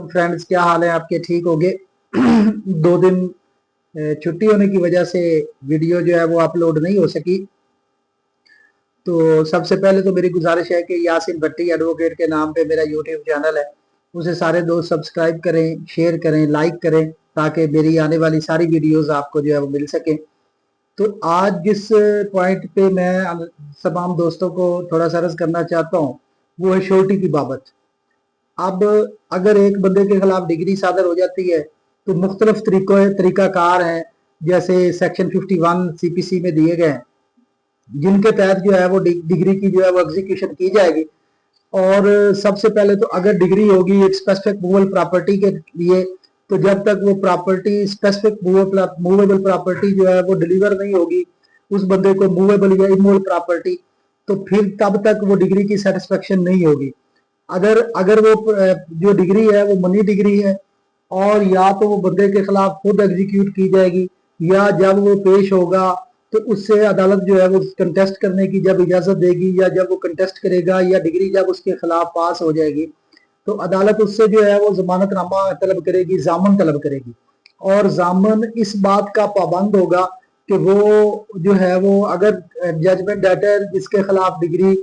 Friends, क्या हाल है आपके? ठीक हो गए? 2 दिन छुट्टी होने की वजह से वीडियो जो है वो अपलोड नहीं हो सकी। तो सबसे पहले तो मेरी गुजारिश है कि यासिन भट्टी एडवोकेट के नाम पे मेरा यूट्यूब चैनल है, उसे सारे दोस्त सब्सक्राइब करें, शेयर करें, लाइक करें, ताकि मेरी आने वाली सारी वीडियोस आपको जो है वो मिल सके। तो आज जिस पॉइंट पे मैं तमाम दोस्तों को थोड़ा सा अर्ज करना चाहता हूँ वो है श्योरिटी की बाबत। अब अगर एक बंदे के खिलाफ डिग्री सादर हो जाती है तो मुख्तलिफ तरीकाकार हैं, जैसे सेक्शन 51 सीपीसी में दिए गए हैं, जिनके तहत जो है वो डिग्री की जो है वो एग्जीक्यूशन की जाएगी। और सबसे पहले तो अगर डिग्री होगी एक स्पेसिफिक मूवेबल प्रॉपर्टी के लिए, तो जब तक वो प्रॉपर्टी स्पेसिफिक मूवेबल प्रॉपर्टी जो है वो डिलीवर नहीं होगी उस बंदे को मूवेबल या इमूवेबल प्रॉपर्टी, तो फिर तब तक वो डिग्री की सेटिस्फेक्शन नहीं होगी। अगर अगर वो जो डिग्री है वो मनी डिग्री है, और या तो वो बंदे के खिलाफ खुद एग्जीक्यूट की जाएगी, या जब वो पेश होगा तो उससे अदालत जो है वो कंटेस्ट करने की जब इजाजत देगी, या जब वो कंटेस्ट करेगा, या डिग्री जब उसके खिलाफ पास हो जाएगी तो अदालत उससे जो है वो जमानतनामा तलब करेगी, जामन तलब करेगी। और जामन इस बात का पाबंद होगा कि वो जो है वो अगर जजमेंट डेटर जिसके खिलाफ डिग्री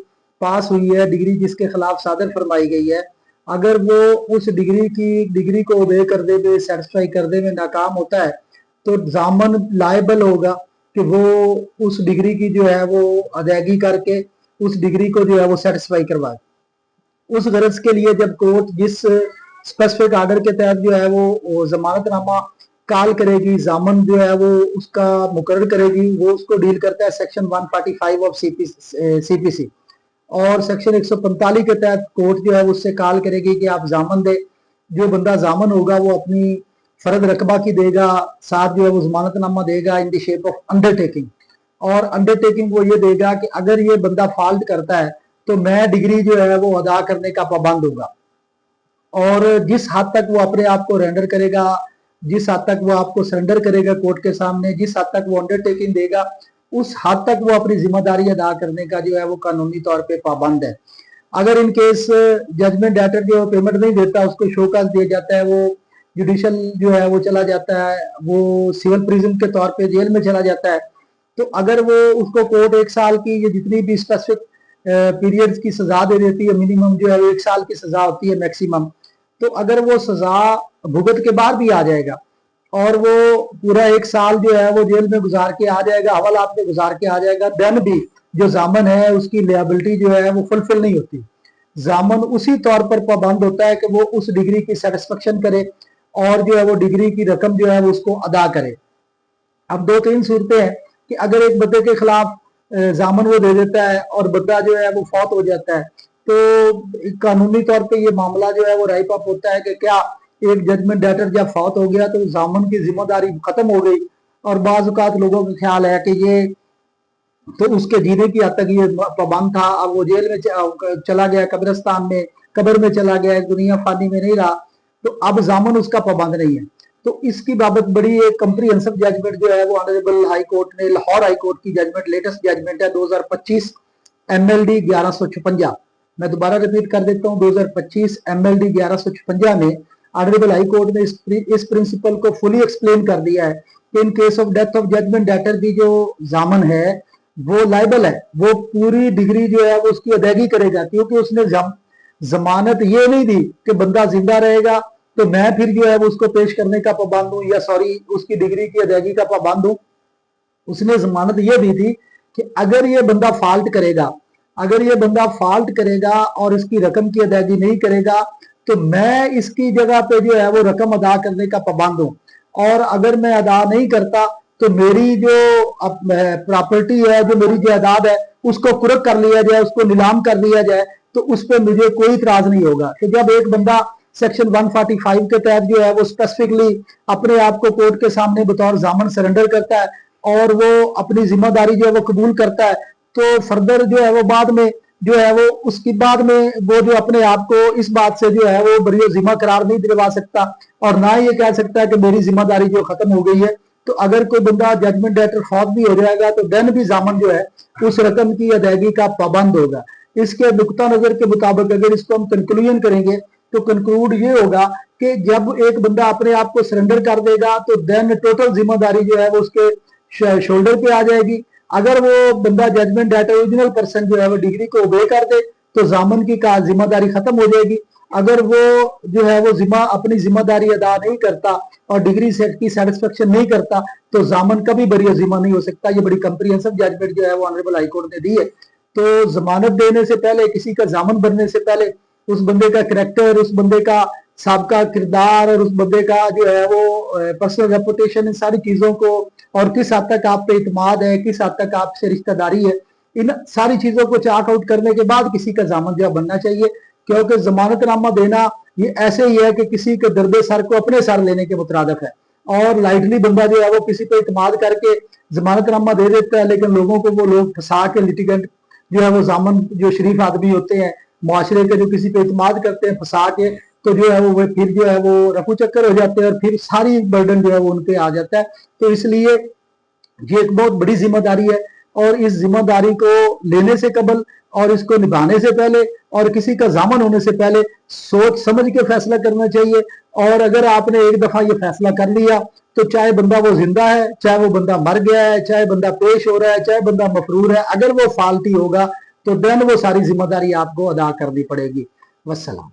पास हुई है, डिग्री जिसके खिलाफ सादर फरमाई गई है, अगर वो उस डिग्री को ओबे करने में, सेटिस्फाई करने में नाकाम होता है, तो जामन लायबल होगा कि वो उस डिग्री की जो है वो अदायगी करके उस डिग्री को जो है वो सेटिस्फाई करवाए। उस गरज के लिए जब कोर्ट जिस स्पेसिफिक आर्डर के तहत जो है वो जमानतनामा कॉल करेगी, जामन जो है वो उसका मुकर्रर करेगी, वो उसको डील करता है सेक्शन 145 ऑफ सीपीसी। और सेक्शन 145 के तहत कोर्ट जो है उससे कॉल करेगी कि आप जामन दे। जो बंदा जामन होगा वो अपनी फर्द रकबा की देगा, साथ जो है वो जमानतनामा देगा in the shape of undertaking. और अंडरटेकिंग वो ये देगा कि अगर ये बंदा फॉल्ट करता है तो मैं डिग्री जो है वो अदा करने का पाबंद होगा। और जिस हद तक वो अपने आप को रेंडर करेगा, जिस हद तक वो आपको सरेंडर करेगा कोर्ट के सामने, जिस हद तक वो अंडरटेकिंग देगा, उस हद तक वो अपनी जिम्मेदारी अदा करने का जो है वो कानूनी तौर पे पाबंद है। अगर इन केस जजमेंट डेटर जो पेमेंट नहीं देता, उसको शोकाज दिया जाता है, वो जुडिशल जो है वो चला जाता है, वो सिविल प्रिजन के तौर पे जेल में चला जाता है। तो अगर वो उसको कोर्ट 1 साल की या जितनी भी स्पेसिफिक पीरियड्स की सजा दे देती है, मिनिमम जो है 1 साल की सजा होती है मैक्सिमम, तो अगर वो सजा भुगत के बाद भी आ जाएगा और वो पूरा 1 साल जो है वो जेल में गुजार के आ जाएगा, हवालात में गुजार के आ जाएगा, देन भी जो जामन है उसकी लियाबिलिटी जो है वो फुलफिल नहीं होती। जामन उसी तौर पर पाबंद होता है कि वो उस डिग्री की सेटिस्फेक्शन करे और जो है वो डिग्री की रकम जो है वो उसको अदा करे। अब 2-3 सूरतें हैं कि अगर एक बंदे के खिलाफ जामन वो दे देता है और बंदा जो है वो फौत हो जाता है, तो कानूनी तौर पे ये मामला जो है वो राइप अप होता है कि क्या एक जजमेंट डेटर जब फौत हो गया तो जामन की जिम्मेदारी खत्म हो गई। और बाज़ औक़ात लोगों का ख्याल है कि ये तो उसके जीने की हद तक ये पाबंद था, अब वो जेल में चला गया, कब्रिस्तान में, कब्र में चला गया, दुनिया फानी में नहीं रहा, तो अब जामन उसका पाबंद नहीं है। तो इसकी बाबत बड़ी एक कंप्रीहेंसिव जजमेंट जो है वो ऑनरेबल हाई कोर्ट ने, लाहौर हाई कोर्ट की जजमेंट, लेटेस्ट जजमेंट है 2025 MLD 1156। मैं दोबारा रिपीट कर देता हूँ, 2025 MLD 1156 में ऑनरेबल हाई कोर्ट ने इस प्रिंसिपल को फुली एक्सप्लेन कर दिया है कि in case of death of judgment debtor की जो जामन है वो लाइबल है, वो पूरी डिग्री जो है वो उसकी अदायगी करेगा, क्योंकि उसने जमानत ये नहीं दी कि बंदा जिंदा रहेगा तो मैं फिर जो है वो उसको पेश करने का पाबंद हूं, या सॉरी उसकी डिग्री की अदायगी का पाबंद हूं। उसने जमानत ये दी थी कि अगर ये बंदा फॉल्ट करेगा, अगर ये बंदा फॉल्ट करेगा और इसकी रकम की अदायगी नहीं करेगा तो मैं इसकी जगह पे जो है वो रकम अदा करने का पाबंद हूं। और अगर मैं अदा नहीं करता तो मेरी जो प्रॉपर्टी है, जो मेरी जायदाद है, उसको कुर्क कर लिया जाए, उसको नीलाम कर लिया जाए, तो उस पर मुझे कोई इतराज नहीं होगा। कि जब एक बंदा सेक्शन 145 के तहत जो है वो स्पेसिफिकली अपने आप को कोर्ट के सामने बतौर जामन सरेंडर करता है और वो अपनी जिम्मेदारी जो है वो कबूल करता है, तो फर्दर जो है वो बाद में जो है वो उसकी बाद में वो जो अपने आप को इस बात से जो है वो बरी जिम्मा करार नहीं दिलवा सकता, और ना ये कह सकता है कि मेरी जिम्मेदारी जो खत्म हो गई है। तो अगर कोई बंदा जजमेंट डेटर फौत भी हो जाएगा तो देन भी जामन जो है उस रकम की अदायगी का पाबंद होगा। इसके नुक्ता नजर के मुताबिक अगर इसको हम कंक्लूजन करेंगे तो कंक्लूड ये होगा कि जब एक बंदा अपने आप को सरेंडर कर देगा तो देन टोटल जिम्मेदारी जो है वो उसके शोल्डर पे आ जाएगी। अगर वो बंदा जजमेंट एट ओरिजिनल पर्सन जो है वो डिग्री को ओबे कर दे तो जामन की जिम्मेदारी खत्म हो जाएगी। अगर वो जो है वो अपनी जिम्मेदारी अदा नहीं करता और डिग्री सेट की सेटिस्फेक्शन नहीं करता तो जामन कभी बरी जिम्मा नहीं हो सकता। ये बड़ी कंप्रिहेंसिव जजमेंट जो है वो ऑनरेबल हाई कोर्ट ने दी है। तो जमानत देने से पहले, किसी का जामन बनने से पहले उस बंदे का करैक्टर, उस बंदे का सबका किरदार और उस बंदे का जो है वो पर्सनल रेपुटेशन, इन सारी चीजों को, और किस हद तक आप पे इतमाद है, किस हद तक आपसे रिश्तेदारी है, इन सारी चीजों को चाक आउट करने के बाद किसी का जामन जो बनना चाहिए। क्योंकि जमानतनामा देना ये ऐसे ही है कि किसी के दर्द सर को अपने सर लेने के मुतरादिफ है। और लाइटली बंदा जो है वो किसी पे इतमाद करके जमानतनामा दे देता है, लेकिन लोगों को वो लोग फंसा के लिटिगेंट जो है वो जामन, जो शरीफ आदमी होते हैं मुआशरे के, जो किसी पे इतमाद करते हैं फंसा के, तो जो है वो फिर जो है वो रफू चक्कर हो जाते हैं और फिर सारी बर्डन जो है वो उनपे आ जाता है। तो इसलिए ये एक बहुत बड़ी जिम्मेदारी है और इस जिम्मेदारी को लेने से कबल और इसको निभाने से पहले और किसी का जामन होने से पहले सोच समझ के फैसला करना चाहिए। और अगर आपने एक दफा ये फैसला कर लिया तो चाहे बंदा वो जिंदा है, चाहे वो बंदा मर गया है, चाहे बंदा पेश हो रहा है, चाहे बंदा मफरूर है, अगर वो फाल्टी होगा तो देन वो सारी जिम्मेदारी आपको अदा करनी पड़ेगी। वस्सलाम।